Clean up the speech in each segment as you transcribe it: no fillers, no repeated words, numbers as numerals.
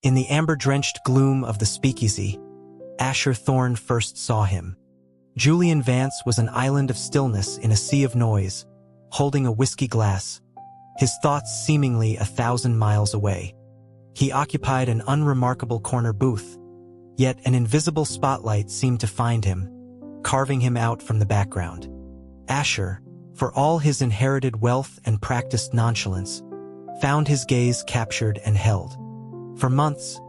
In the amber-drenched gloom of the speakeasy, Asher Thorne first saw him. Julian Vance was an island of stillness in a sea of noise, holding a whiskey glass, his thoughts seemingly 1,000 miles away. He occupied an unremarkable corner booth, yet an invisible spotlight seemed to find him, carving him out from the background. Asher, for all his inherited wealth and practiced nonchalance, found his gaze captured and held. For months,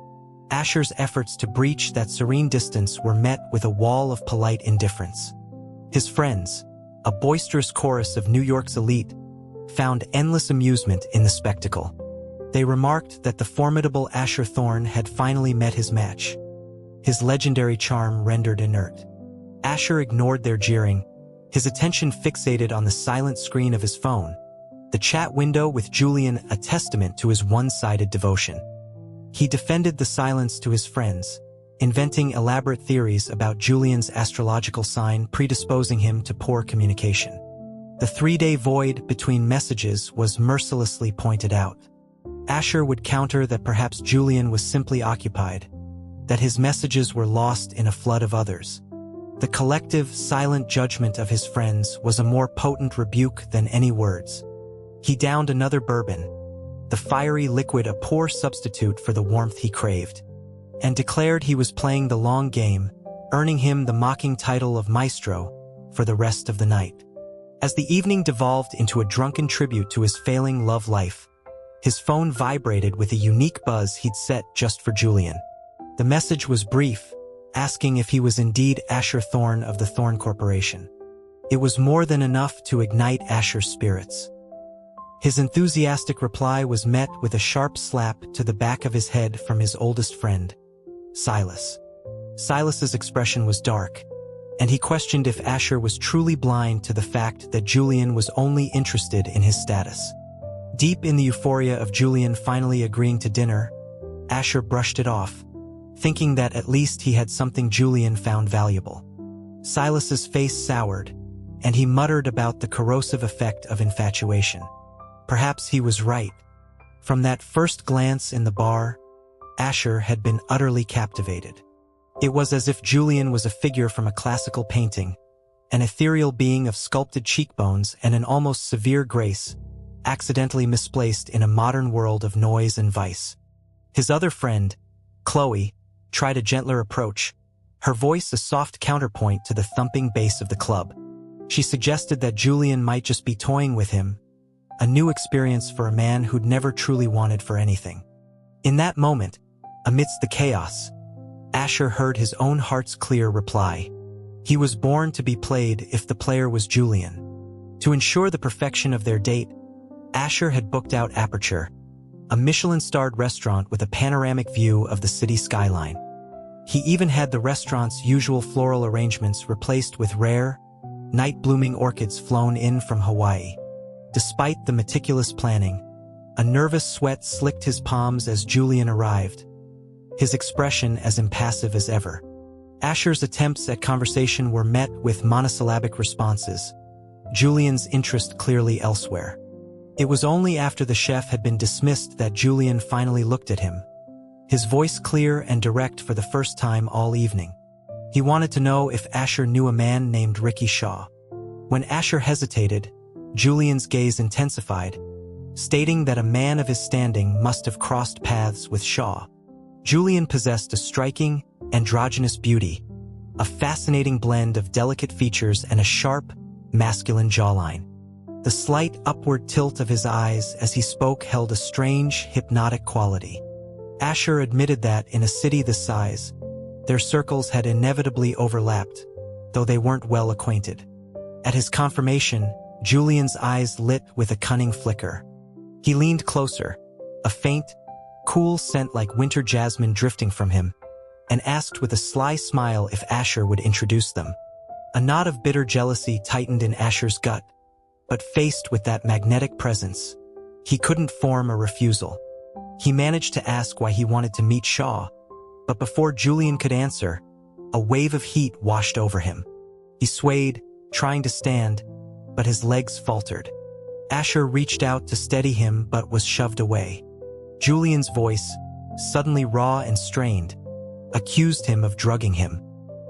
Asher's efforts to breach that serene distance were met with a wall of polite indifference. His friends, a boisterous chorus of New York's elite, found endless amusement in the spectacle. They remarked that the formidable Asher Thorne had finally met his match, his legendary charm rendered inert. Asher ignored their jeering, his attention fixated on the silent screen of his phone, the chat window with Julian a testament to his one-sided devotion. He defended the silence to his friends, inventing elaborate theories about Julian's astrological sign predisposing him to poor communication. The 3-day void between messages was mercilessly pointed out. Asher would counter that perhaps Julian was simply occupied, that his messages were lost in a flood of others. The collective, silent judgment of his friends was a more potent rebuke than any words. He downed another bourbon, the fiery liquid a poor substitute for the warmth he craved, and declared he was playing the long game, earning him the mocking title of Maestro for the rest of the night. As the evening devolved into a drunken tribute to his failing love life, his phone vibrated with a unique buzz he'd set just for Julian. The message was brief, asking if he was indeed Asher Thorne of the Thorne Corporation. It was more than enough to ignite Asher's spirits. His enthusiastic reply was met with a sharp slap to the back of his head from his oldest friend, Silas. Silas's expression was dark, and he questioned if Asher was truly blind to the fact that Julian was only interested in his status. Deep in the euphoria of Julian finally agreeing to dinner, Asher brushed it off, thinking that at least he had something Julian found valuable. Silas's face soured, and he muttered about the corrosive effect of infatuation. Perhaps he was right. From that first glance in the bar, Asher had been utterly captivated. It was as if Julian was a figure from a classical painting, an ethereal being of sculpted cheekbones and an almost severe grace, accidentally misplaced in a modern world of noise and vice. His other friend, Chloe, tried a gentler approach, her voice a soft counterpoint to the thumping bass of the club. She suggested that Julian might just be toying with him, a new experience for a man who'd never truly wanted for anything. In that moment, amidst the chaos, Asher heard his own heart's clear reply. He was born to be played if the player was Julian. To ensure the perfection of their date, Asher had booked out Aperture, a Michelin-starred restaurant with a panoramic view of the city skyline. He even had the restaurant's usual floral arrangements replaced with rare, night-blooming orchids flown in from Hawaii. Despite the meticulous planning, a nervous sweat slicked his palms as Julian arrived, his expression as impassive as ever. Asher's attempts at conversation were met with monosyllabic responses, Julian's interest clearly elsewhere. It was only after the chef had been dismissed that Julian finally looked at him, his voice clear and direct for the first time all evening. He wanted to know if Asher knew a man named Ricky Shaw. When Asher hesitated, Julian's gaze intensified, stating that a man of his standing must have crossed paths with Shaw. Julian possessed a striking, androgynous beauty, a fascinating blend of delicate features and a sharp, masculine jawline. The slight upward tilt of his eyes as he spoke held a strange, hypnotic quality. Asher admitted that in a city this size, their circles had inevitably overlapped, though they weren't well acquainted. At his confirmation, Julian's eyes lit with a cunning flicker. He leaned closer, a faint, cool scent like winter jasmine drifting from him, and asked with a sly smile if Asher would introduce them. A knot of bitter jealousy tightened in Asher's gut, but faced with that magnetic presence, he couldn't form a refusal. He managed to ask why he wanted to meet Shaw, but before Julian could answer, a wave of heat washed over him. He swayed, trying to stand, but his legs faltered. Asher reached out to steady him but was shoved away. Julian's voice, suddenly raw and strained, accused him of drugging him.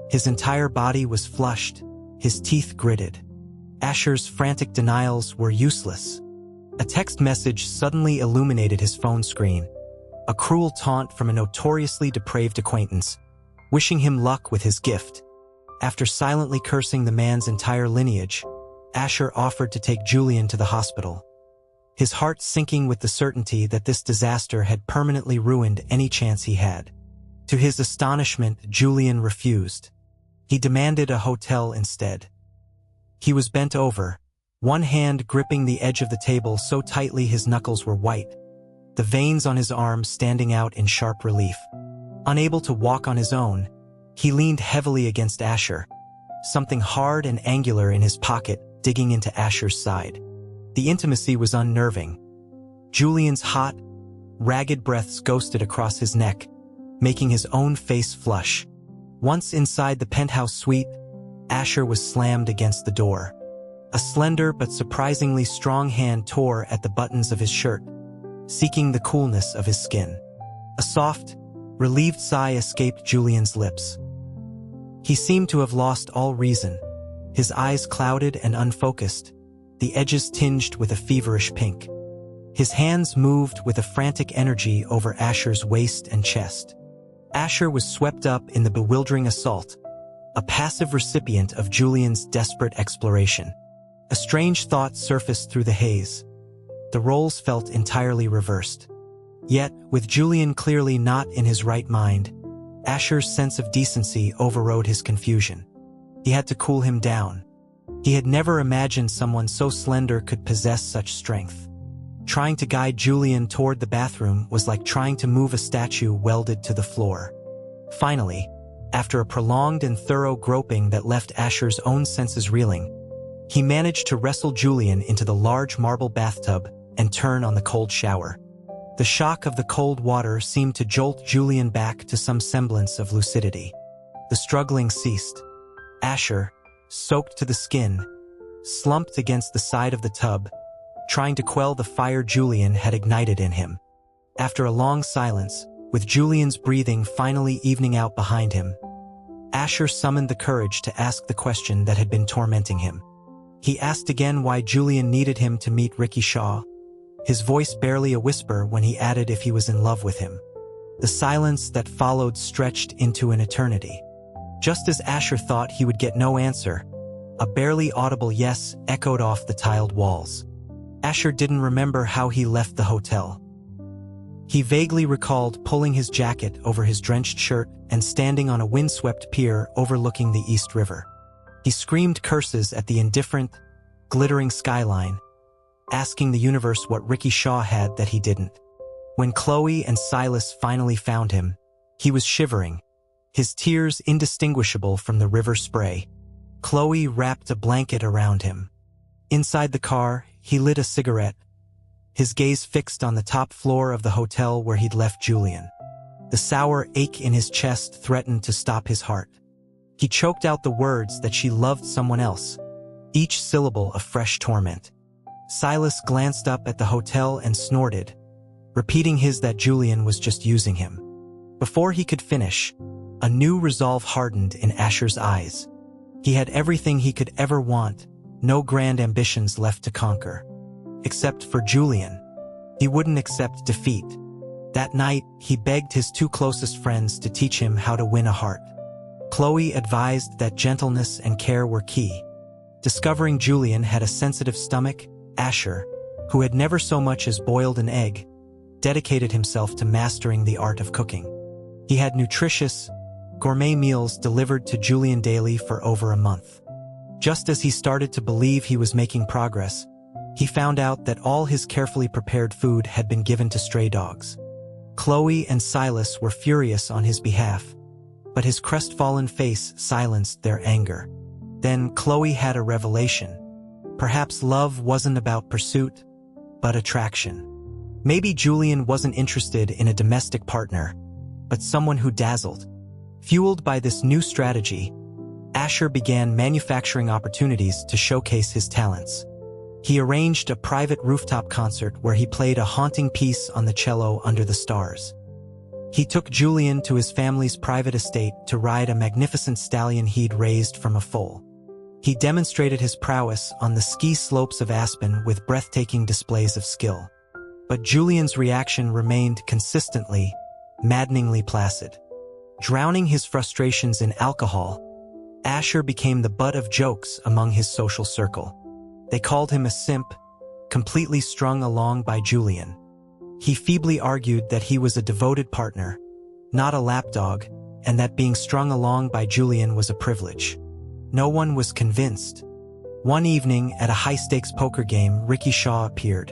His entire body was flushed, his teeth gritted. Asher's frantic denials were useless. A text message suddenly illuminated his phone screen, a cruel taunt from a notoriously depraved acquaintance, wishing him luck with his gift. After silently cursing the man's entire lineage, Asher offered to take Julian to the hospital, his heart sinking with the certainty that this disaster had permanently ruined any chance he had. To his astonishment, Julian refused. He demanded a hotel instead. He was bent over, one hand gripping the edge of the table so tightly his knuckles were white, the veins on his arm standing out in sharp relief. Unable to walk on his own, he leaned heavily against Asher, something hard and angular in his pocket digging into Asher's side. The intimacy was unnerving. Julian's hot, ragged breaths ghosted across his neck, making his own face flush. Once inside the penthouse suite, Asher was slammed against the door. A slender but surprisingly strong hand tore at the buttons of his shirt, seeking the coolness of his skin. A soft, relieved sigh escaped Julian's lips. He seemed to have lost all reason, his eyes clouded and unfocused, the edges tinged with a feverish pink. His hands moved with a frantic energy over Asher's waist and chest. Asher was swept up in the bewildering assault, a passive recipient of Julian's desperate exploration. A strange thought surfaced through the haze. The roles felt entirely reversed. Yet, with Julian clearly not in his right mind, Asher's sense of decency overrode his confusion. He had to cool him down. He had never imagined someone so slender could possess such strength. Trying to guide Julian toward the bathroom was like trying to move a statue welded to the floor. Finally, after a prolonged and thorough groping that left Asher's own senses reeling, he managed to wrestle Julian into the large marble bathtub and turn on the cold shower. The shock of the cold water seemed to jolt Julian back to some semblance of lucidity. The struggling ceased. Asher, soaked to the skin, slumped against the side of the tub, trying to quell the fire Julian had ignited in him. After a long silence, with Julian's breathing finally evening out behind him, Asher summoned the courage to ask the question that had been tormenting him. He asked again why Julian needed him to meet Ricky Shaw, his voice barely a whisper when he added if he was in love with him. The silence that followed stretched into an eternity. Just as Asher thought he would get no answer, a barely audible yes echoed off the tiled walls. Asher didn't remember how he left the hotel. He vaguely recalled pulling his jacket over his drenched shirt and standing on a windswept pier overlooking the East River. He screamed curses at the indifferent, glittering skyline, asking the universe what Ricky Shaw had that he didn't. When Chloe and Silas finally found him, he was shivering, his tears indistinguishable from the river spray. Chloe wrapped a blanket around him. Inside the car, he lit a cigarette, his gaze fixed on the top floor of the hotel where he'd left Julian. The sour ache in his chest threatened to stop his heart. He choked out the words that she loved someone else, each syllable a fresh torment. Silas glanced up at the hotel and snorted, repeating that Julian was just using him. Before he could finish, a new resolve hardened in Asher's eyes. He had everything he could ever want, no grand ambitions left to conquer. Except for Julian. He wouldn't accept defeat. That night, he begged his two closest friends to teach him how to win a heart. Chloe advised that gentleness and care were key. Discovering Julian had a sensitive stomach, Asher, who had never so much as boiled an egg, dedicated himself to mastering the art of cooking. He had nutritious, gourmet meals delivered to Julian daily for over a month. Just as he started to believe he was making progress, he found out that all his carefully prepared food had been given to stray dogs. Chloe and Silas were furious on his behalf, but his crestfallen face silenced their anger. Then Chloe had a revelation. Perhaps love wasn't about pursuit, but attraction. Maybe Julian wasn't interested in a domestic partner, but someone who dazzled. Fueled by this new strategy, Asher began manufacturing opportunities to showcase his talents. He arranged a private rooftop concert where he played a haunting piece on the cello under the stars. He took Julian to his family's private estate to ride a magnificent stallion he'd raised from a foal. He demonstrated his prowess on the ski slopes of Aspen with breathtaking displays of skill. But Julian's reaction remained consistently, maddeningly placid. Drowning his frustrations in alcohol, Asher became the butt of jokes among his social circle. They called him a simp, completely strung along by Julian. He feebly argued that he was a devoted partner, not a lapdog, and that being strung along by Julian was a privilege. No one was convinced. One evening at a high-stakes poker game, Ricky Shaw appeared.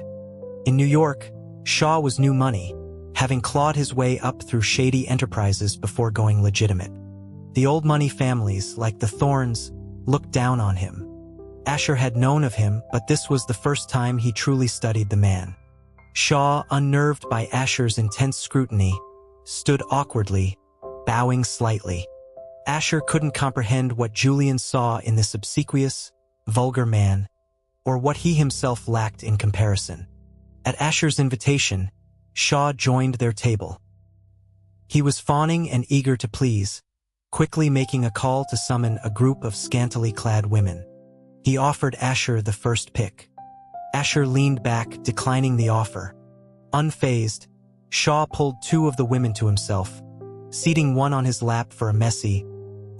In New York, Shaw was new money, having clawed his way up through shady enterprises before going legitimate. The old money families, like the Thorns, looked down on him. Asher had known of him, but this was the first time he truly studied the man. Shaw, unnerved by Asher's intense scrutiny, stood awkwardly, bowing slightly. Asher couldn't comprehend what Julian saw in this obsequious, vulgar man, or what he himself lacked in comparison. At Asher's invitation, Shaw joined their table. He was fawning and eager to please, quickly making a call to summon a group of scantily clad women. He offered Asher the first pick. Asher leaned back, declining the offer. Unfazed, Shaw pulled two of the women to himself, seating one on his lap for a messy,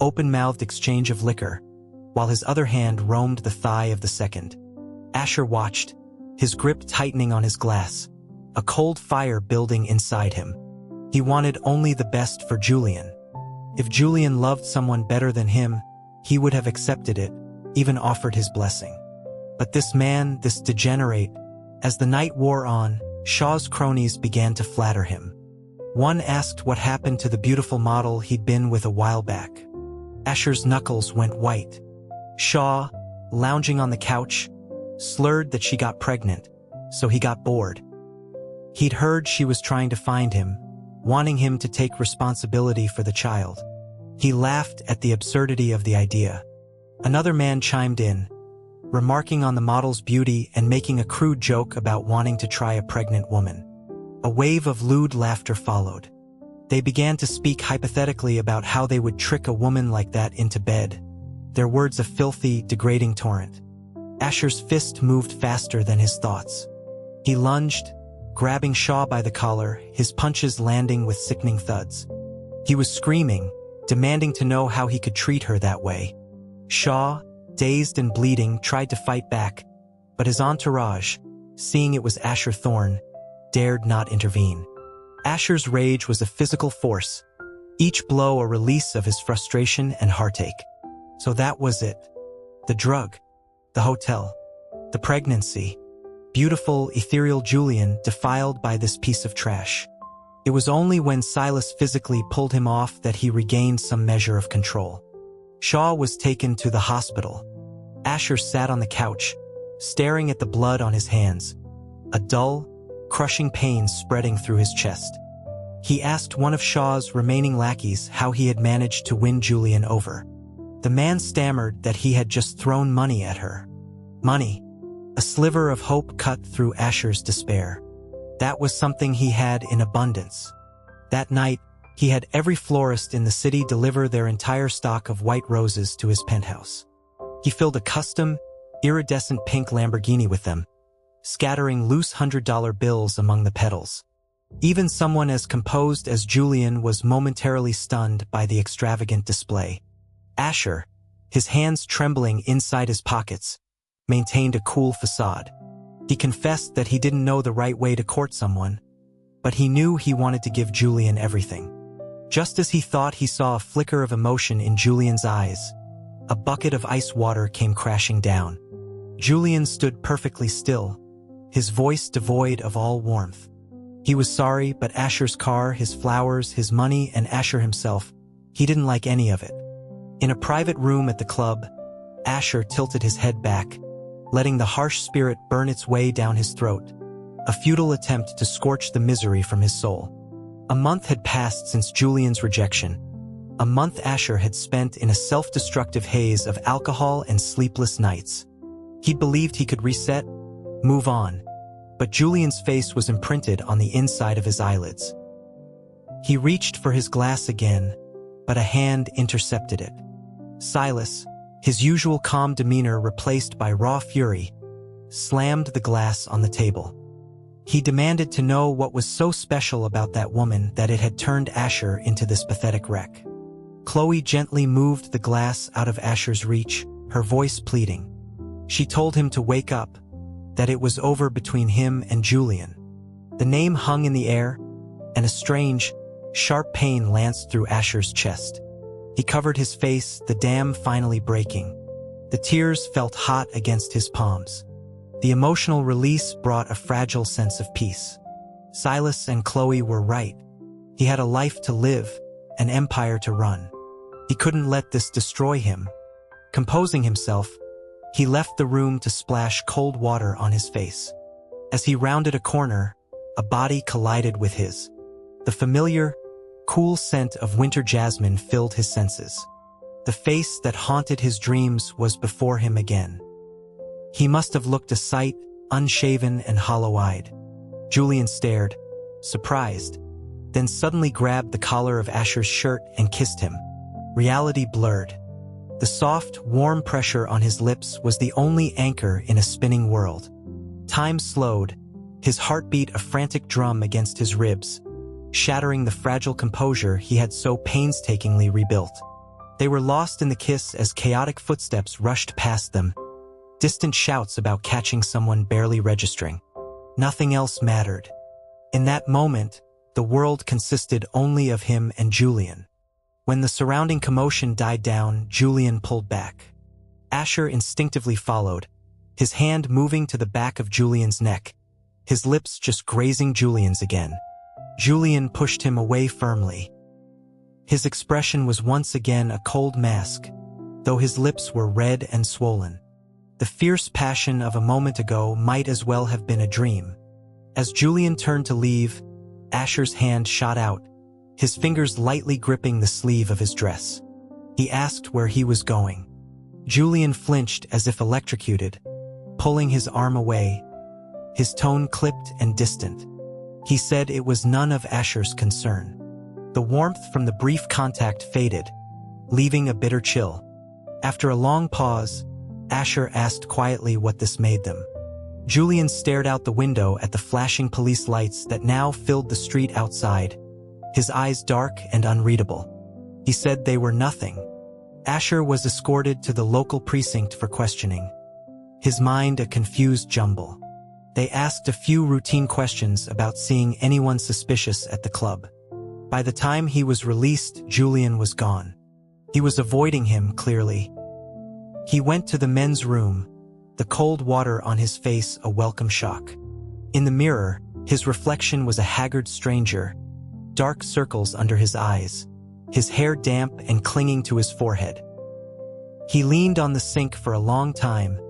open-mouthed exchange of liquor, while his other hand roamed the thigh of the second. Asher watched, his grip tightening on his glass, a cold fire building inside him. He wanted only the best for Julian. If Julian loved someone better than him, he would have accepted it, even offered his blessing. But this man, this degenerate, as the night wore on, Shaw's cronies began to flatter him. One asked what happened to the beautiful model he'd been with a while back. Asher's knuckles went white. Shaw, lounging on the couch, slurred that she got pregnant, so he got bored. He'd heard she was trying to find him, wanting him to take responsibility for the child. He laughed at the absurdity of the idea. Another man chimed in, remarking on the model's beauty and making a crude joke about wanting to try a pregnant woman. A wave of lewd laughter followed. They began to speak hypothetically about how they would trick a woman like that into bed, their words a filthy, degrading torrent. Asher's fist moved faster than his thoughts. He lunged, grabbing Shaw by the collar, his punches landing with sickening thuds. He was screaming, demanding to know how he could treat her that way. Shaw, dazed and bleeding, tried to fight back, but his entourage, seeing it was Asher Thorne, dared not intervene. Asher's rage was a physical force, each blow a release of his frustration and heartache. So that was it. The drug, the hotel, the pregnancy, beautiful, ethereal Julian defiled by this piece of trash. It was only when Silas physically pulled him off that he regained some measure of control. Shaw was taken to the hospital. Asher sat on the couch, staring at the blood on his hands, a dull, crushing pain spreading through his chest. He asked one of Shaw's remaining lackeys how he had managed to win Julian over. The man stammered that he had just thrown money at her. Money. A sliver of hope cut through Asher's despair. That was something he had in abundance. That night, he had every florist in the city deliver their entire stock of white roses to his penthouse. He filled a custom, iridescent pink Lamborghini with them, scattering loose $100 bills among the petals. Even someone as composed as Julian was momentarily stunned by the extravagant display. Asher, his hands trembling inside his pockets, maintained a cool facade. He confessed that he didn't know the right way to court someone, but he knew he wanted to give Julian everything. Just as he thought he saw a flicker of emotion in Julian's eyes, a bucket of ice water came crashing down. Julian stood perfectly still, his voice devoid of all warmth. He was sorry, but Asher's car, his flowers, his money, and Asher himself, he didn't like any of it. In a private room at the club, Asher tilted his head back, letting the harsh spirit burn its way down his throat, a futile attempt to scorch the misery from his soul. A month had passed since Julian's rejection. A month Asher had spent in a self-destructive haze of alcohol and sleepless nights. He'd believed he could reset, move on, but Julian's face was imprinted on the inside of his eyelids. He reached for his glass again, but a hand intercepted it. Silas, his usual calm demeanor replaced by raw fury, slammed the glass on the table. He demanded to know what was so special about that woman that it had turned Asher into this pathetic wreck. Chloe gently moved the glass out of Asher's reach, her voice pleading. She told him to wake up, that it was over between him and Julian. The name hung in the air, and a strange, sharp pain lanced through Asher's chest. He covered his face, the dam finally breaking. The tears felt hot against his palms. The emotional release brought a fragile sense of peace. Silas and Chloe were right. He had a life to live, an empire to run. He couldn't let this destroy him. Composing himself, he left the room to splash cold water on his face. As he rounded a corner, a body collided with his. The familiar, cool scent of winter jasmine filled his senses. The face that haunted his dreams was before him again. He must have looked a sight, unshaven and hollow-eyed. Julian stared, surprised, then suddenly grabbed the collar of Asher's shirt and kissed him. Reality blurred. The soft, warm pressure on his lips was the only anchor in a spinning world. Time slowed, his heartbeat a frantic drum against his ribs, shattering the fragile composure he had so painstakingly rebuilt. They were lost in the kiss as chaotic footsteps rushed past them, distant shouts about catching someone barely registering. Nothing else mattered. In that moment, the world consisted only of him and Julian. When the surrounding commotion died down, Julian pulled back. Asher instinctively followed, his hand moving to the back of Julian's neck, his lips just grazing Julian's again. Julian pushed him away firmly. His expression was once again a cold mask, though his lips were red and swollen. The fierce passion of a moment ago might as well have been a dream. As Julian turned to leave, Asher's hand shot out, his fingers lightly gripping the sleeve of his dress. He asked where he was going. Julian flinched as if electrocuted, pulling his arm away, his tone clipped and distant. He said it was none of Asher's concern. The warmth from the brief contact faded, leaving a bitter chill. After a long pause, Asher asked quietly what this made them. Julian stared out the window at the flashing police lights that now filled the street outside, his eyes dark and unreadable. He said they were nothing. Asher was escorted to the local precinct for questioning, his mind a confused jumble. They asked a few routine questions about seeing anyone suspicious at the club. By the time he was released, Julian was gone. He was avoiding him, clearly. He went to the men's room, the cold water on his face a welcome shock. In the mirror, his reflection was a haggard stranger, dark circles under his eyes, his hair damp and clinging to his forehead. He leaned on the sink for a long time,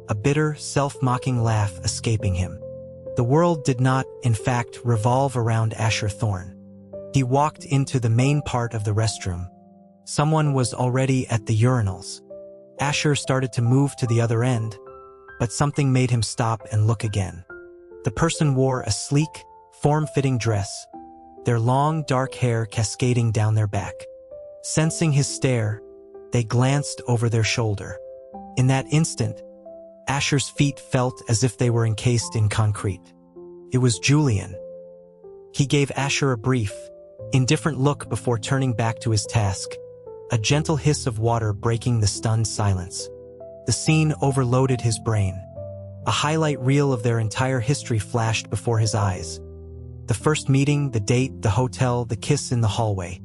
a bitter, self-mocking laugh escaping him. The world did not, in fact, revolve around Asher Thorne. He walked into the main part of the restroom. Someone was already at the urinals. Asher started to move to the other end, but something made him stop and look again. The person wore a sleek, form-fitting dress, their long, dark hair cascading down their back. Sensing his stare, they glanced over their shoulder. In that instant, Asher's feet felt as if they were encased in concrete. It was Julian. He gave Asher a brief, indifferent look before turning back to his task, a gentle hiss of water breaking the stunned silence. The scene overloaded his brain. A highlight reel of their entire history flashed before his eyes. The first meeting, the date, the hotel, the kiss in the hallway.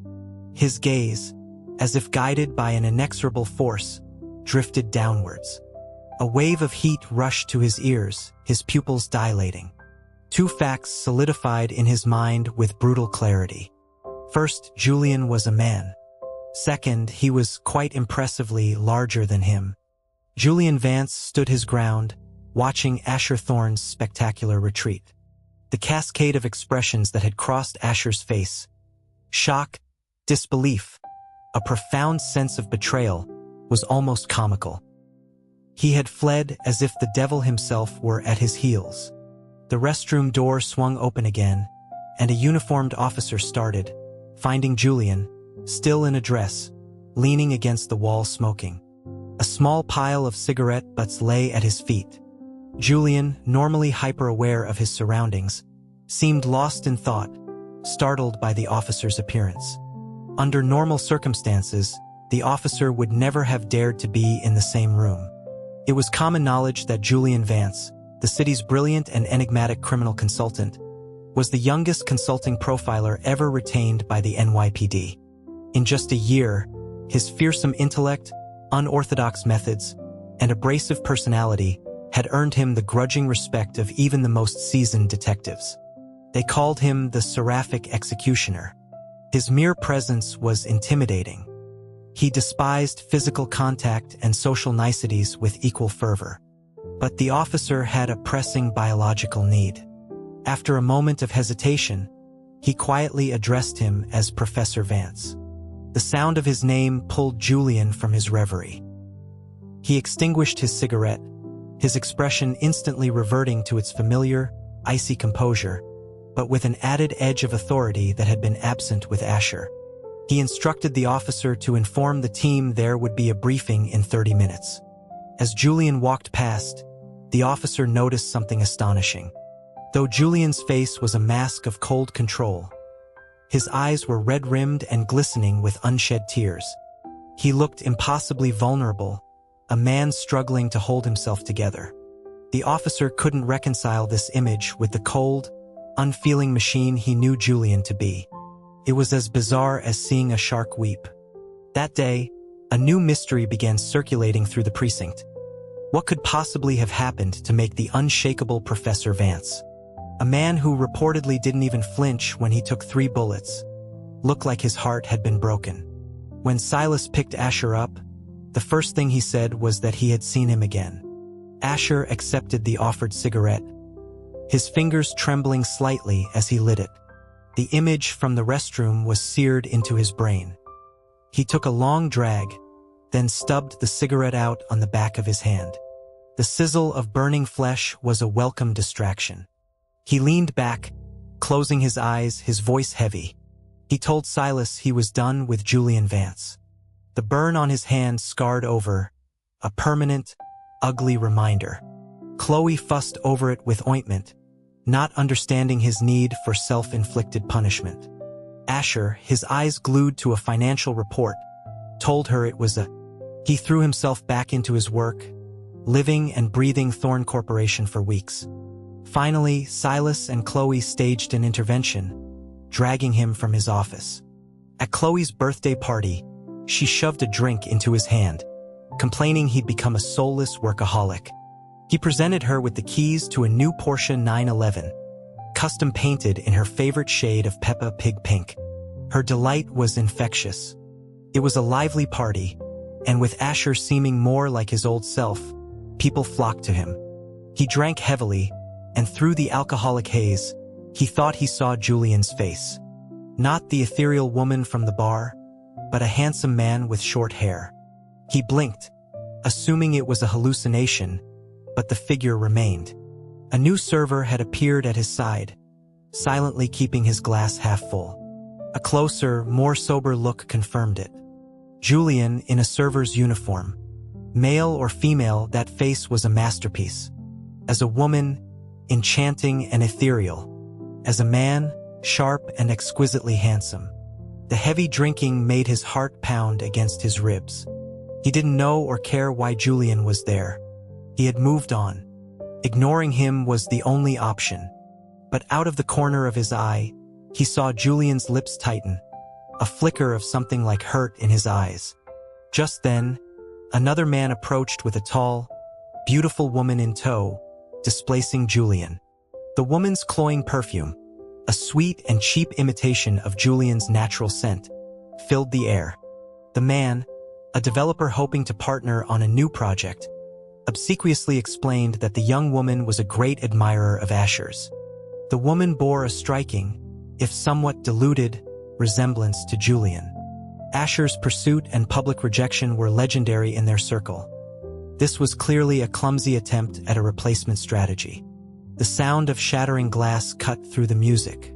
His gaze, as if guided by an inexorable force, drifted downwards. A wave of heat rushed to his ears, his pupils dilating. Two facts solidified in his mind with brutal clarity. First, Julian was a man. Second, he was quite impressively larger than him. Julian Vance stood his ground, watching Asher Thorne's spectacular retreat. The cascade of expressions that had crossed Asher's face, shock, disbelief, a profound sense of betrayal, was almost comical. He had fled as if the devil himself were at his heels. The restroom door swung open again, and a uniformed officer started, finding Julian, still in a dress, leaning against the wall smoking. A small pile of cigarette butts lay at his feet. Julian, normally hyper-aware of his surroundings, seemed lost in thought, startled by the officer's appearance. Under normal circumstances, the officer would never have dared to be in the same room. It was common knowledge that Julian Vance, the city's brilliant and enigmatic criminal consultant, was the youngest consulting profiler ever retained by the NYPD. In just a year, his fearsome intellect, unorthodox methods, and abrasive personality had earned him the grudging respect of even the most seasoned detectives. They called him the Seraphic Executioner. His mere presence was intimidating. He despised physical contact and social niceties with equal fervor. But the officer had a pressing biological need. After a moment of hesitation, he quietly addressed him as Professor Vance. The sound of his name pulled Julian from his reverie. He extinguished his cigarette, his expression instantly reverting to its familiar, icy composure, but with an added edge of authority that had been absent with Asher. He instructed the officer to inform the team there would be a briefing in 30 minutes. As Julian walked past, the officer noticed something astonishing. Though Julian's face was a mask of cold control, his eyes were red-rimmed and glistening with unshed tears. He looked impossibly vulnerable, a man struggling to hold himself together. The officer couldn't reconcile this image with the cold, unfeeling machine he knew Julian to be. It was as bizarre as seeing a shark weep. That day, a new mystery began circulating through the precinct. What could possibly have happened to make the unshakable Professor Vance, a man who reportedly didn't even flinch when he took 3 bullets, look like his heart had been broken? When Silas picked Asher up, the first thing he said was that he had seen him again. Asher accepted the offered cigarette, his fingers trembling slightly as he lit it. The image from the restroom was seared into his brain. He took a long drag, then stubbed the cigarette out on the back of his hand. The sizzle of burning flesh was a welcome distraction. He leaned back, closing his eyes, his voice heavy. He told Silas he was done with Julian Vance. The burn on his hand scarred over, a permanent, ugly reminder. Chloe fussed over it with ointment, not understanding his need for self-inflicted punishment. Asher, his eyes glued to a financial report, told her it was He threw himself back into his work, living and breathing Thorn Corporation for weeks. Finally, Silas and Chloe staged an intervention, dragging him from his office. At Chloe's birthday party, she shoved a drink into his hand, complaining he'd become a soulless workaholic. He presented her with the keys to a new Porsche 911, custom painted in her favorite shade of Peppa Pig pink. Her delight was infectious. It was a lively party, and with Asher seeming more like his old self, people flocked to him. He drank heavily, and through the alcoholic haze, he thought he saw Julian's face. Not the ethereal woman from the bar, but a handsome man with short hair. He blinked, assuming it was a hallucination, but the figure remained. A new server had appeared at his side, silently keeping his glass half full. A closer, more sober look confirmed it. Julian in a server's uniform. Male or female, that face was a masterpiece. As a woman, enchanting and ethereal. As a man, sharp and exquisitely handsome. The heavy drinking made his heart pound against his ribs. He didn't know or care why Julian was there. He had moved on. Ignoring him was the only option. But out of the corner of his eye, he saw Julian's lips tighten, a flicker of something like hurt in his eyes. Just then, another man approached with a tall, beautiful woman in tow, displacing Julian. The woman's cloying perfume, a sweet and cheap imitation of Julian's natural scent, filled the air. The man, a developer hoping to partner on a new project, obsequiously explained that the young woman was a great admirer of Asher's. The woman bore a striking, if somewhat diluted, resemblance to Julian. Asher's pursuit and public rejection were legendary in their circle. This was clearly a clumsy attempt at a replacement strategy. The sound of shattering glass cut through the music.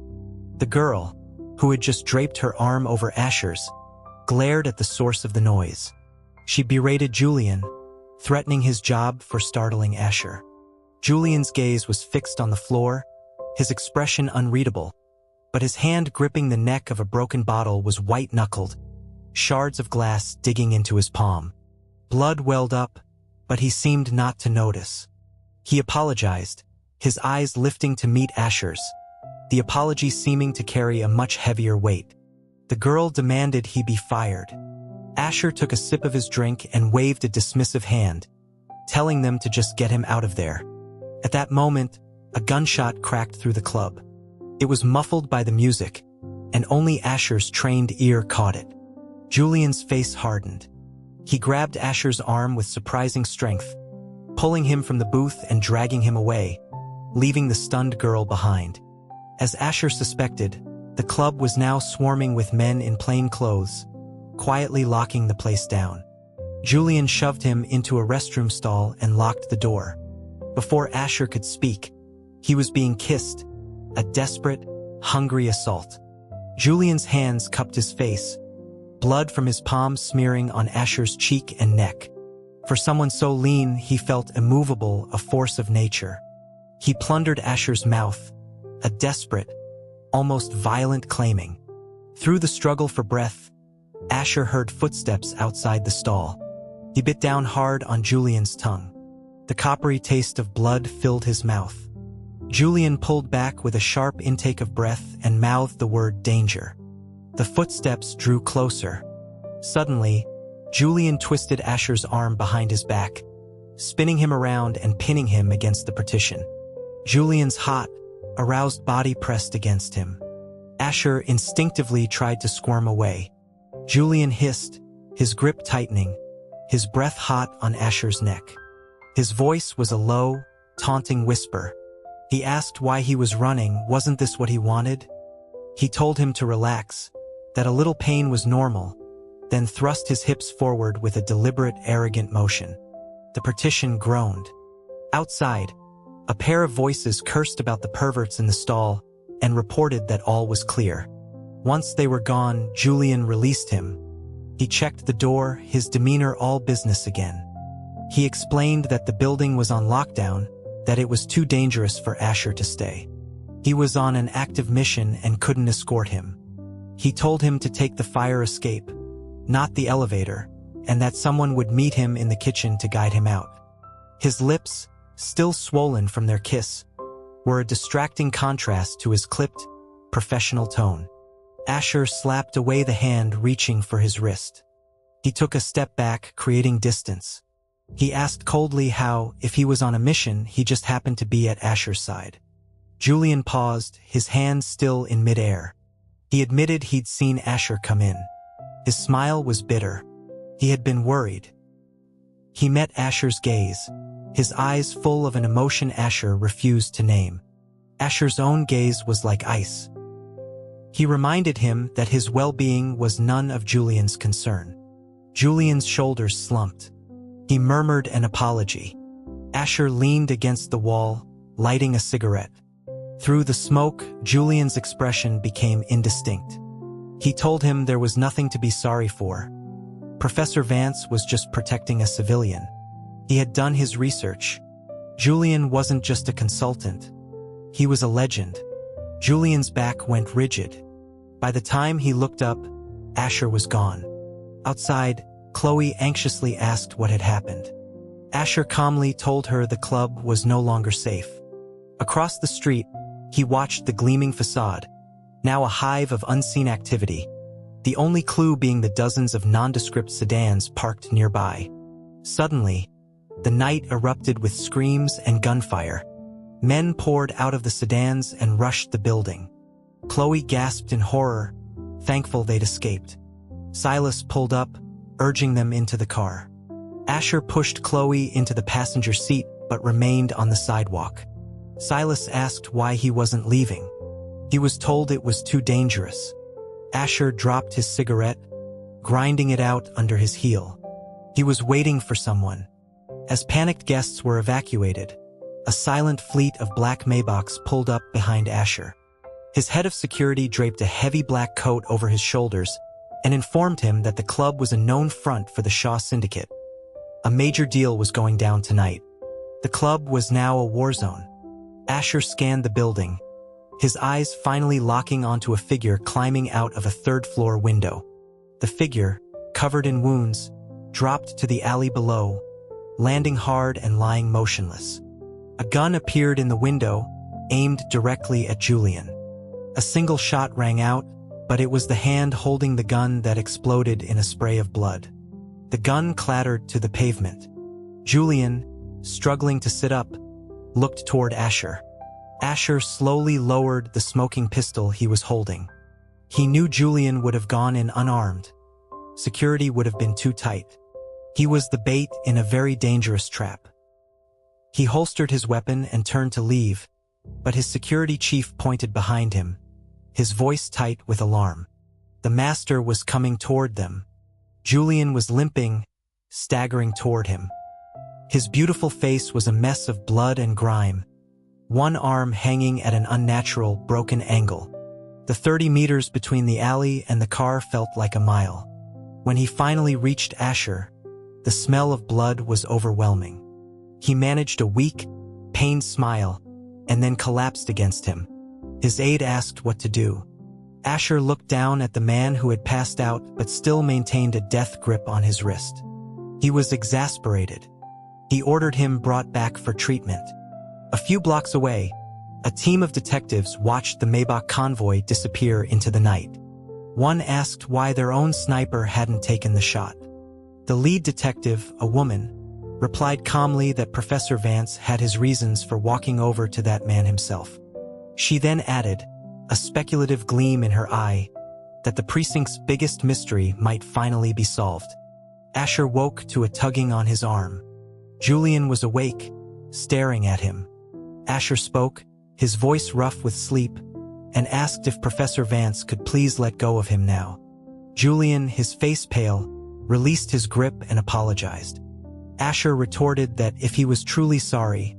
The girl, who had just draped her arm over Asher's, glared at the source of the noise. She berated Julian, threatening his job for startling Asher. Julian's gaze was fixed on the floor, his expression unreadable, but his hand gripping the neck of a broken bottle was white-knuckled, shards of glass digging into his palm. Blood welled up, but he seemed not to notice. He apologized, his eyes lifting to meet Asher's, the apology seeming to carry a much heavier weight. The girl demanded he be fired. Asher took a sip of his drink and waved a dismissive hand, telling them to just get him out of there. At that moment, a gunshot cracked through the club. It was muffled by the music, and only Asher's trained ear caught it. Julian's face hardened. He grabbed Asher's arm with surprising strength, pulling him from the booth and dragging him away, leaving the stunned girl behind. As Asher suspected, the club was now swarming with men in plain clothes, quietly locking the place down. Julian shoved him into a restroom stall and locked the door. Before Asher could speak, he was being kissed, a desperate, hungry assault. Julian's hands cupped his face, blood from his palms smearing on Asher's cheek and neck. For someone so lean, he felt immovable, a force of nature. He plundered Asher's mouth, a desperate, almost violent claiming. Through the struggle for breath, Asher heard footsteps outside the stall. He bit down hard on Julian's tongue. The coppery taste of blood filled his mouth. Julian pulled back with a sharp intake of breath and mouthed the word danger. The footsteps drew closer. Suddenly, Julian twisted Asher's arm behind his back, spinning him around and pinning him against the partition. Julian's hot, aroused body pressed against him. Asher instinctively tried to squirm away. Julian hissed, his grip tightening, his breath hot on Asher's neck. His voice was a low, taunting whisper. He asked why he was running. Wasn't this what he wanted? He told him to relax, that a little pain was normal, then thrust his hips forward with a deliberate, arrogant motion. The partition groaned. Outside, a pair of voices cursed about the perverts in the stall and reported that all was clear. Once they were gone, Julian released him. He checked the door, his demeanor all business again. He explained that the building was on lockdown, that it was too dangerous for Asher to stay. He was on an active mission and couldn't escort him. He told him to take the fire escape, not the elevator, and that someone would meet him in the kitchen to guide him out. His lips, still swollen from their kiss, were a distracting contrast to his clipped, professional tone. Asher slapped away the hand reaching for his wrist. He took a step back, creating distance. He asked coldly how, if he was on a mission, he just happened to be at Asher's side. Julian paused, his hands still in midair. He admitted he'd seen Asher come in. His smile was bitter. He had been worried. He met Asher's gaze, his eyes full of an emotion Asher refused to name. Asher's own gaze was like ice. He reminded him that his well-being was none of Julian's concern. Julian's shoulders slumped. He murmured an apology. Asher leaned against the wall, lighting a cigarette. Through the smoke, Julian's expression became indistinct. He told him there was nothing to be sorry for. Professor Vance was just protecting a civilian. He had done his research. Julian wasn't just a consultant. He was a legend. Julian's back went rigid. By the time he looked up, Asher was gone. Outside, Chloe anxiously asked what had happened. Asher calmly told her the club was no longer safe. Across the street, he watched the gleaming facade, now a hive of unseen activity, the only clue being the dozens of nondescript sedans parked nearby. Suddenly, the night erupted with screams and gunfire. Men poured out of the sedans and rushed the building. Chloe gasped in horror, thankful they'd escaped. Silas pulled up, urging them into the car. Asher pushed Chloe into the passenger seat but remained on the sidewalk. Silas asked why he wasn't leaving. He was told it was too dangerous. Asher dropped his cigarette, grinding it out under his heel. He was waiting for someone. As panicked guests were evacuated, a silent fleet of black Maybachs pulled up behind Asher. His head of security draped a heavy black coat over his shoulders and informed him that the club was a known front for the Shaw Syndicate. A major deal was going down tonight. The club was now a war zone. Asher scanned the building, his eyes finally locking onto a figure climbing out of a third-floor window. The figure, covered in wounds, dropped to the alley below, landing hard and lying motionless. A gun appeared in the window, aimed directly at Julian. A single shot rang out, but it was the hand holding the gun that exploded in a spray of blood. The gun clattered to the pavement. Julian, struggling to sit up, looked toward Asher. Asher slowly lowered the smoking pistol he was holding. He knew Julian would have gone in unarmed. Security would have been too tight. He was the bait in a very dangerous trap. He holstered his weapon and turned to leave, but his security chief pointed behind him, his voice tight with alarm. The master was coming toward them. Julian was limping, staggering toward him. His beautiful face was a mess of blood and grime, one arm hanging at an unnatural, broken angle. The 30 meters between the alley and the car felt like a mile. When he finally reached Asher, the smell of blood was overwhelming. He managed a weak, pained smile, and then collapsed against him. His aide asked what to do. Asher looked down at the man who had passed out but still maintained a death grip on his wrist. He was exasperated. He ordered him brought back for treatment. A few blocks away, a team of detectives watched the Maybach convoy disappear into the night. One asked why their own sniper hadn't taken the shot. The lead detective, a woman, replied calmly that Professor Vance had his reasons for walking over to that man himself. She then added, a speculative gleam in her eye, that the precinct's biggest mystery might finally be solved. Asher woke to a tugging on his arm. Julian was awake, staring at him. Asher spoke, his voice rough with sleep, and asked if Professor Vance could please let go of him now. Julian, his face pale, released his grip and apologized. Asher retorted that if he was truly sorry,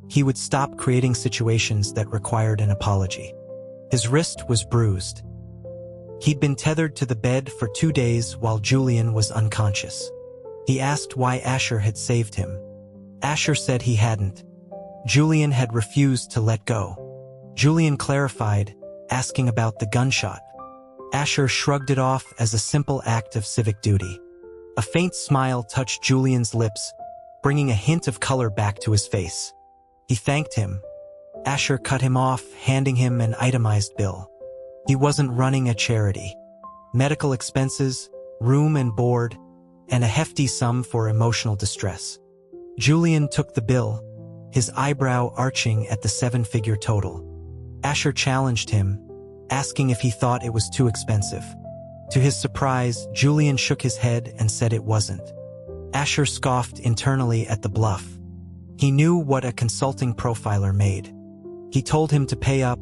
he would stop creating situations that required an apology. His wrist was bruised. He'd been tethered to the bed for 2 days while Julian was unconscious. He asked why Asher had saved him. Asher said he hadn't. Julian had refused to let go. Julian clarified, asking about the gunshot. Asher shrugged it off as a simple act of civic duty. A faint smile touched Julian's lips, bringing a hint of color back to his face. He thanked him. Asher cut him off, handing him an itemized bill. He wasn't running a charity. Medical expenses, room and board, and a hefty sum for emotional distress. Julian took the bill, his eyebrow arching at the 7-figure total. Asher challenged him, asking if he thought it was too expensive. To his surprise, Julian shook his head and said it wasn't. Asher scoffed internally at the bluff. He knew what a consulting profiler made. He told him to pay up,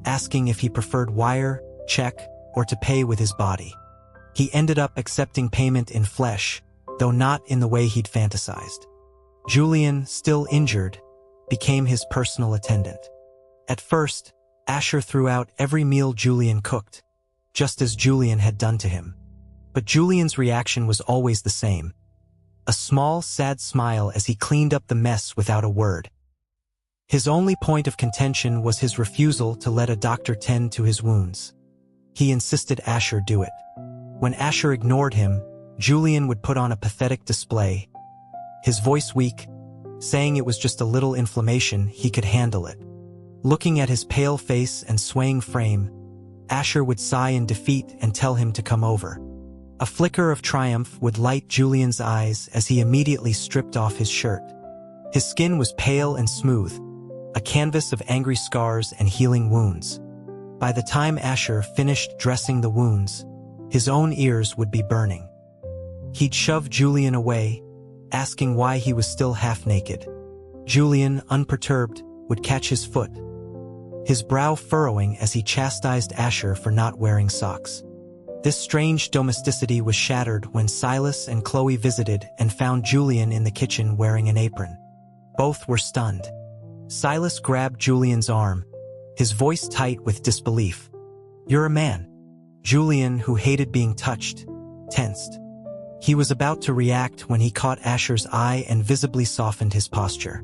asking if he preferred wire, check, or to pay with his body. He ended up accepting payment in flesh, though not in the way he'd fantasized. Julian, still injured, became his personal attendant. At first, Asher threw out every meal Julian cooked, just as Julian had done to him. But Julian's reaction was always the same. A small, sad smile as he cleaned up the mess without a word. His only point of contention was his refusal to let a doctor tend to his wounds. He insisted Asher do it. When Asher ignored him, Julian would put on a pathetic display, his voice weak, saying it was just a little inflammation, he could handle it. Looking at his pale face and swaying frame, Asher would sigh in defeat and tell him to come over. A flicker of triumph would light Julian's eyes as he immediately stripped off his shirt. His skin was pale and smooth, a canvas of angry scars and healing wounds. By the time Asher finished dressing the wounds, his own ears would be burning. He'd shove Julian away, asking why he was still half naked. Julian, unperturbed, would catch his foot, his brow furrowing as he chastised Asher for not wearing socks. This strange domesticity was shattered when Silas and Chloe visited and found Julian in the kitchen wearing an apron. Both were stunned. Silas grabbed Julian's arm, his voice tight with disbelief. "You're a man." Julian, who hated being touched, tensed. He was about to react when he caught Asher's eye and visibly softened his posture.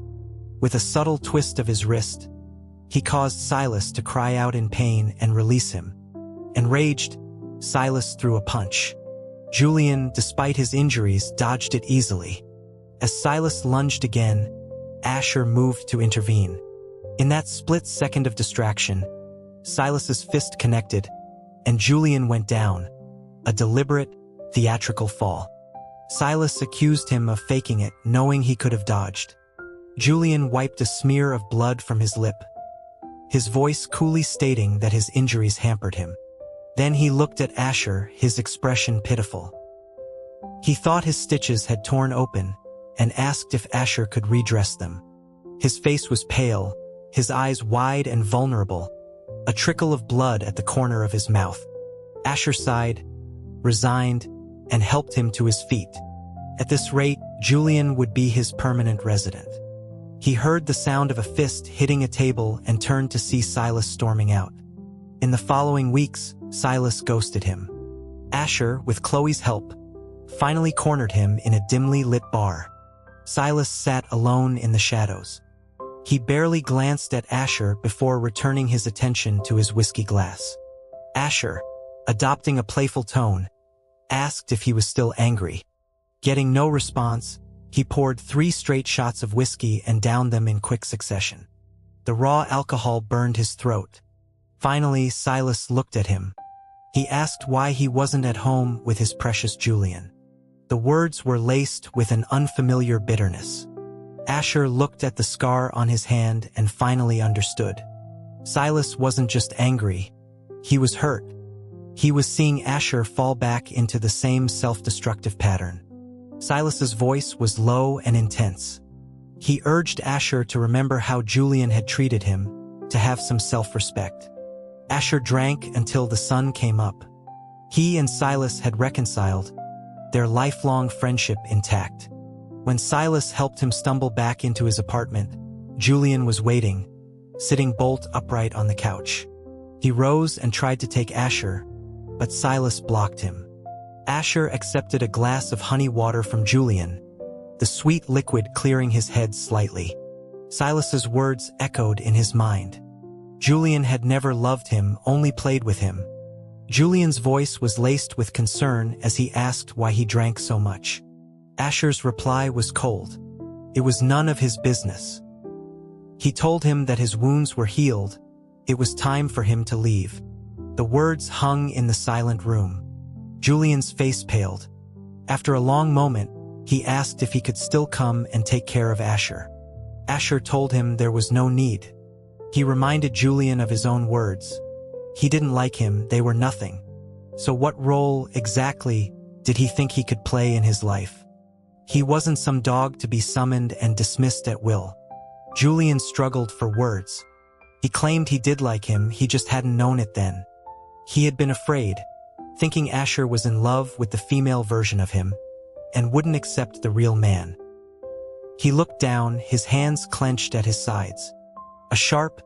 With a subtle twist of his wrist, he caused Silas to cry out in pain and release him. Enraged, Silas threw a punch. Julian, despite his injuries, dodged it easily. As Silas lunged again, Asher moved to intervene. In that split second of distraction, Silas's fist connected, and Julian went down, a deliberate, theatrical fall. Silas accused him of faking it, knowing he could have dodged. Julian wiped a smear of blood from his lip, his voice coolly stating that his injuries hampered him. Then he looked at Asher, his expression pitiful. He thought his stitches had torn open and asked if Asher could redress them. His face was pale, his eyes wide and vulnerable, a trickle of blood at the corner of his mouth. Asher sighed, resigned, and helped him to his feet. At this rate, Julian would be his permanent resident. He heard the sound of a fist hitting a table and turned to see Silas storming out. In the following weeks, Silas ghosted him. Asher, with Chloe's help, finally cornered him in a dimly lit bar. Silas sat alone in the shadows. He barely glanced at Asher before returning his attention to his whiskey glass. Asher, adopting a playful tone, asked if he was still angry. Getting no response, he poured 3 straight shots of whiskey and downed them in quick succession. The raw alcohol burned his throat. Finally, Silas looked at him. He asked why he wasn't at home with his precious Julian. The words were laced with an unfamiliar bitterness. Asher looked at the scar on his hand and finally understood. Silas wasn't just angry. He was hurt. He was seeing Asher fall back into the same self-destructive pattern. Silas's voice was low and intense. He urged Asher to remember how Julian had treated him, to have some self-respect. Asher drank until the sun came up. He and Silas had reconciled, their lifelong friendship intact. When Silas helped him stumble back into his apartment, Julian was waiting, sitting bolt upright on the couch. He rose and tried to take Asher, but Silas blocked him. Asher accepted a glass of honey water from Julian, the sweet liquid clearing his head slightly. Silas's words echoed in his mind. Julian had never loved him, only played with him. Julian's voice was laced with concern as he asked why he drank so much. Asher's reply was cold. It was none of his business. He told him that his wounds were healed. It was time for him to leave. The words hung in the silent room. Julian's face paled. After a long moment, he asked if he could still come and take care of Asher. Asher told him there was no need. He reminded Julian of his own words. He didn't like him, they were nothing. So what role, exactly, did he think he could play in his life? He wasn't some dog to be summoned and dismissed at will. Julian struggled for words. He claimed he did like him, he just hadn't known it then. He had been afraid, thinking Asher was in love with the female version of him, and wouldn't accept the real man. He looked down, his hands clenched at his sides. A sharp,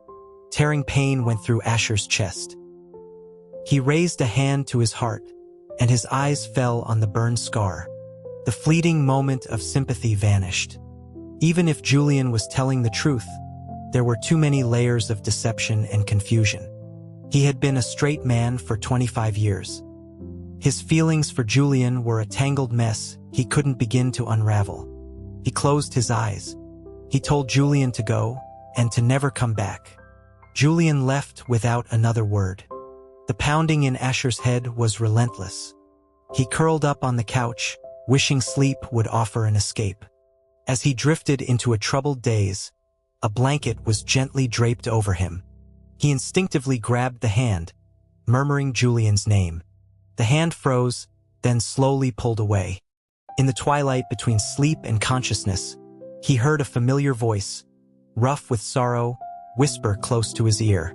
tearing pain went through Asher's chest. He raised a hand to his heart, and his eyes fell on the burned scar. The fleeting moment of sympathy vanished. Even if Julian was telling the truth, there were too many layers of deception and confusion. He had been a straight man for 25 years. His feelings for Julian were a tangled mess he couldn't begin to unravel. He closed his eyes. He told Julian to go, and to never come back. Julian left without another word. The pounding in Asher's head was relentless. He curled up on the couch, wishing sleep would offer an escape. As he drifted into a troubled daze, a blanket was gently draped over him. He instinctively grabbed the hand, murmuring Julian's name. The hand froze, then slowly pulled away. In the twilight between sleep and consciousness, he heard a familiar voice, rough with sorrow, whisper close to his ear.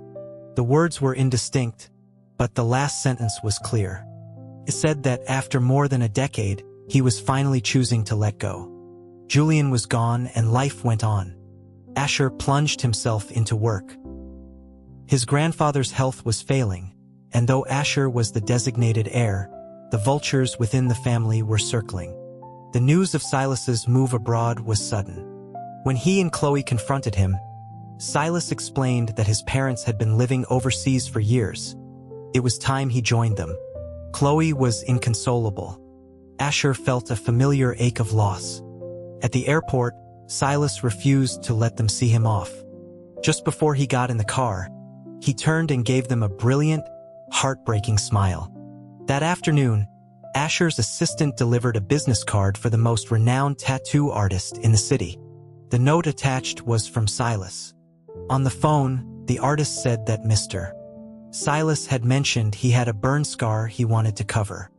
The words were indistinct, but the last sentence was clear. It said that after more than a decade, he was finally choosing to let go. Julian was gone and life went on. Asher plunged himself into work. His grandfather's health was failing, and though Asher was the designated heir, the vultures within the family were circling. The news of Silas's move abroad was sudden. When he and Chloe confronted him, Silas explained that his parents had been living overseas for years. It was time he joined them. Chloe was inconsolable. Asher felt a familiar ache of loss. At the airport, Silas refused to let them see him off. Just before he got in the car, he turned and gave them a brilliant, heartbreaking smile. That afternoon, Asher's assistant delivered a business card for the most renowned tattoo artist in the city. The note attached was from Silas. On the phone, the artist said that Mr. Silas had mentioned he had a burn scar he wanted to cover.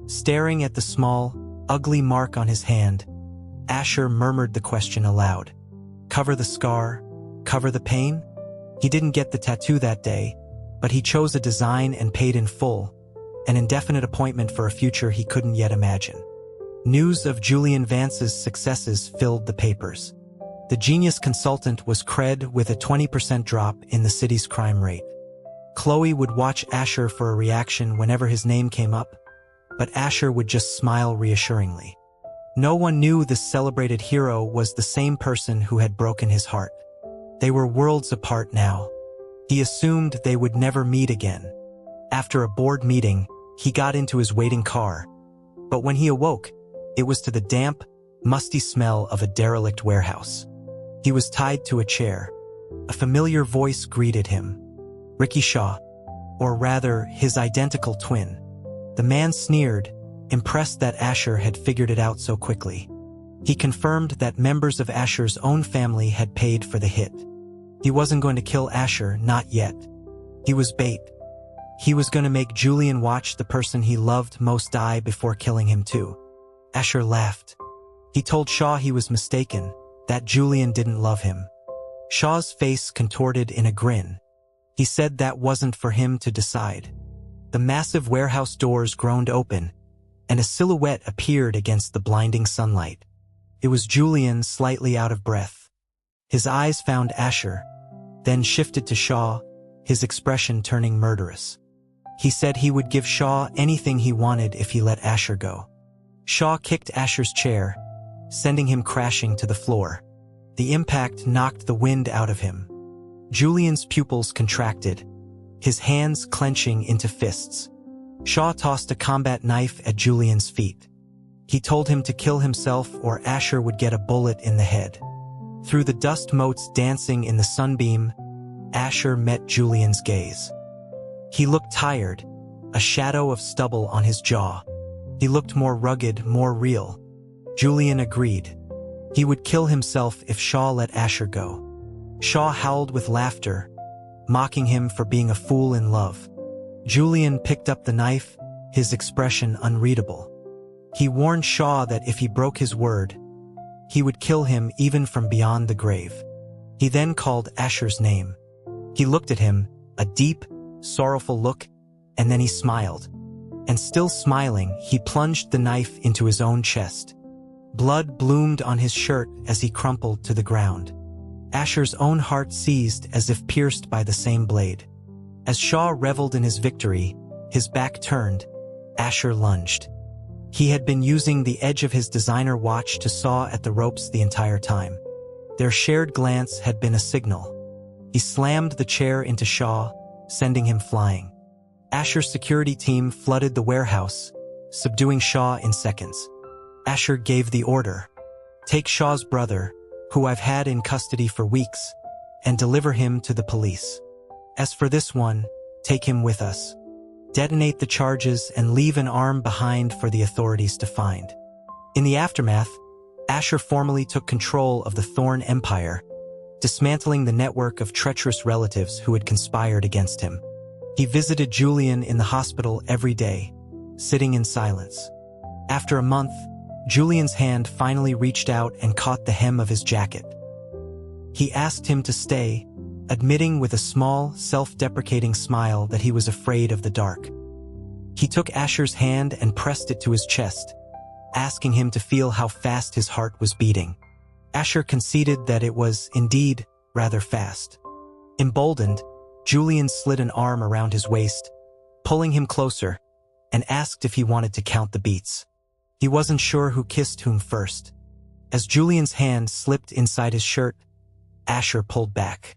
Staring at the small, ugly mark on his hand, Asher murmured the question aloud. Cover the scar, cover the pain? He didn't get the tattoo that day, but he chose a design and paid in full, an indefinite appointment for a future he couldn't yet imagine. News of Julian Vance's successes filled the papers. The genius consultant was cred with a 20% drop in the city's crime rate. Chloe would watch Asher for a reaction whenever his name came up, but Asher would just smile reassuringly. No one knew this celebrated hero was the same person who had broken his heart. They were worlds apart now. He assumed they would never meet again. After a board meeting, he got into his waiting car. But when he awoke, it was to the damp, musty smell of a derelict warehouse. He was tied to a chair. A familiar voice greeted him. Ricky Shaw, or rather, his identical twin. The man sneered, impressed that Asher had figured it out so quickly. He confirmed that members of Asher's own family had paid for the hit. He wasn't going to kill Asher, not yet. He was bait. He was going to make Julian watch the person he loved most die before killing him too. Asher laughed. He told Shaw he was mistaken, that Julian didn't love him. Shaw's face contorted in a grin. He said that wasn't for him to decide. The massive warehouse doors groaned open, and a silhouette appeared against the blinding sunlight. It was Julian, slightly out of breath. His eyes found Asher, then shifted to Shaw, his expression turning murderous. He said he would give Shaw anything he wanted if he let Asher go. Shaw kicked Asher's chair, sending him crashing to the floor. The impact knocked the wind out of him. Julian's pupils contracted, his hands clenching into fists. Shaw tossed a combat knife at Julian's feet. He told him to kill himself or Asher would get a bullet in the head. Through the dust motes dancing in the sunbeam, Asher met Julian's gaze. He looked tired, a shadow of stubble on his jaw. He looked more rugged, more real. Julian agreed. He would kill himself if Shaw let Asher go. Shaw howled with laughter, mocking him for being a fool in love. Julian picked up the knife, his expression unreadable. He warned Shaw that if he broke his word, he would kill him even from beyond the grave. He then called Asher's name. He looked at him, a deep, sorrowful look, and then he smiled. And still smiling, he plunged the knife into his own chest. Blood bloomed on his shirt as he crumpled to the ground. Asher's own heart seized as if pierced by the same blade. As Shaw reveled in his victory, his back turned, Asher lunged. He had been using the edge of his designer watch to saw at the ropes the entire time. Their shared glance had been a signal. He slammed the chair into Shaw, sending him flying. Asher's security team flooded the warehouse, subduing Shaw in seconds. Asher gave the order. Take Shaw's brother, who I've had in custody for weeks, and deliver him to the police. As for this one, take him with us. Detonate the charges and leave an arm behind for the authorities to find. In the aftermath, Asher formally took control of the Thorn Empire, dismantling the network of treacherous relatives who had conspired against him. He visited Julian in the hospital every day, sitting in silence. After a month, Julian's hand finally reached out and caught the hem of his jacket. He asked him to stay, admitting with a small, self-deprecating smile that he was afraid of the dark. He took Asher's hand and pressed it to his chest, asking him to feel how fast his heart was beating. Asher conceded that it was, indeed, rather fast. Emboldened, Julian slid an arm around his waist, pulling him closer, and asked if he wanted to count the beats. He wasn't sure who kissed whom first. As Julian's hand slipped inside his shirt, Asher pulled back.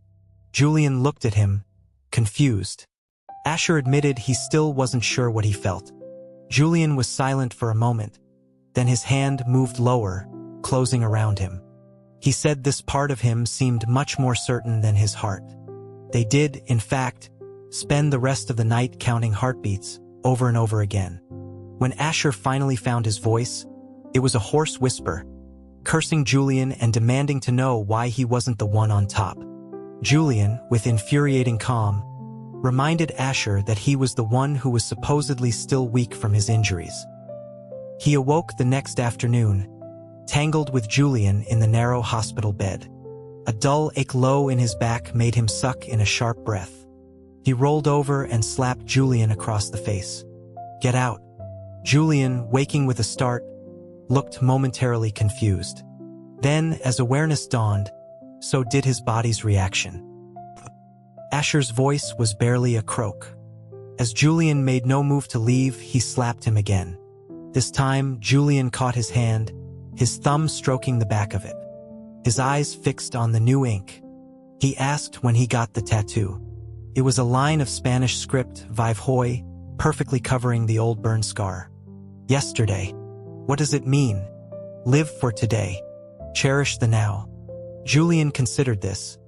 Julian looked at him, confused. Asher admitted he still wasn't sure what he felt. Julian was silent for a moment. Then his hand moved lower, closing around him. He said this part of him seemed much more certain than his heart. They did, in fact, spend the rest of the night counting heartbeats, over and over again. When Asher finally found his voice, it was a hoarse whisper, cursing Julian and demanding to know why he wasn't the one on top. Julian, with infuriating calm, reminded Asher that he was the one who was supposedly still weak from his injuries. He awoke the next afternoon, tangled with Julian in the narrow hospital bed. A dull ache low in his back made him suck in a sharp breath. He rolled over and slapped Julian across the face. "Get out." Julian, waking with a start, looked momentarily confused. Then, as awareness dawned, so did his body's reaction. Asher's voice was barely a croak. As Julian made no move to leave, he slapped him again. This time, Julian caught his hand, his thumb stroking the back of it. His eyes fixed on the new ink. He asked when he got the tattoo. It was a line of Spanish script, Vive Hoy, perfectly covering the old burn scar. "Yesterday. What does it mean? Live for today. Cherish the now." Julian considered this,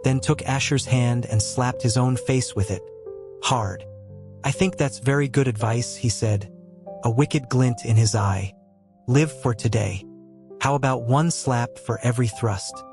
then took Asher's hand and slapped his own face with it, hard. "I think that's very good advice," he said, a wicked glint in his eye. "Live for today. How about one slap for every thrust?"